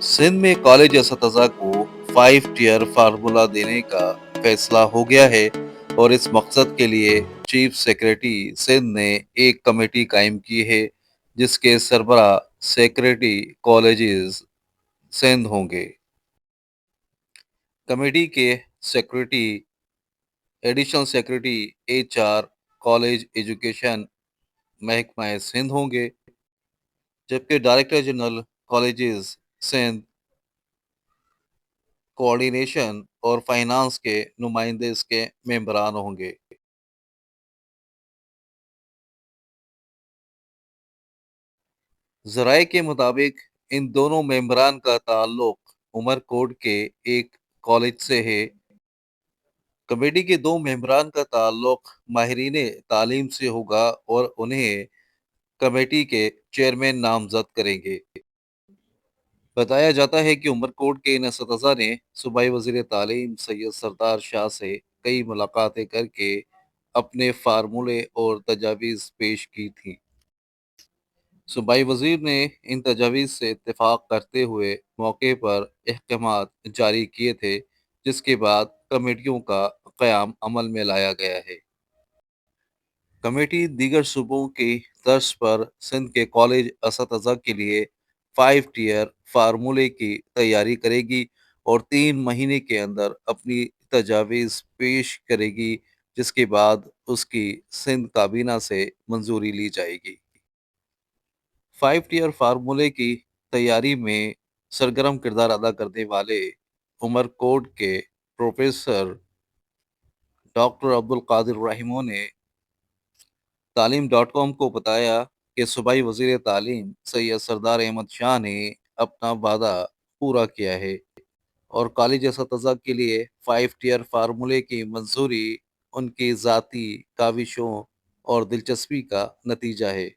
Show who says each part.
Speaker 1: सिंध में कॉलेज اساتذہ को 5 टियर फार्मूला देने का फैसला हो गया है और इस मकसद के लिए चीफ सेक्रेटरी सिंध ने एक कमेटी कायम की है जिसके सरबराह सेक्रेटरी कॉलेजेस सिंध होंगे। कमेटी के secretary additional secretary HR college education महकमा सिंध होंगे, जबकि director general colleges Sindh coordination और फाइनेंस के नुमाइंदे इसके मेंबरान होंगे। ज़राए के मुताबिक इन दोनों मेंबरान का ताल्लुक उमरकोट के एक कॉलेज से है। कमेटी के दो मेंबरान का ताल्लुक माहिरीन तालीम से होगा और उन्हें कमेटी के चेयरमैन नामजद करेंगे। बताया जाता है कि उमरकोट के इन असतज़ा ने सूबाई वज़ीर तालीम सैयद सरदार शाह से कई मुलाकातें करके अपने फार्मूले और तजावीज़ पेश की थी। सूबाई वज़ीर ने इन तजावीज़ से इत्तेफाक करते हुए मौके पर अहकामात जारी किए थे, जिसके बाद कमेटियों का क़याम अमल में लाया गया है। कमेटी दीगर सूबों की तर्ज पर सिंध के कॉलेज असतज़ा के लिए 5 टियर फार्मूले की तैयारी करेगी और 3 महीने के अंदर अपनी तजावीज़ पेश करेगी, जिसके बाद उसकी सिंध काबीना से मंजूरी ली जाएगी। 5 टियर फार्मूले की तैयारी में सरगर्म किरदार अदा करने वाले उमरकोट के प्रोफेसर डॉक्टर अब्दुल कादिर रहीमो ने तालीम.com को बताया कि सूबाई वज़ीर तालीम सैयद सरदार अहमद शाह ने अपना वादा पूरा किया है और कॉलेज असतज़ा के लिए 5 टियर फार्मूले की मंजूरी उनकी ज़ाती काविशों और दिलचस्पी का नतीजा है।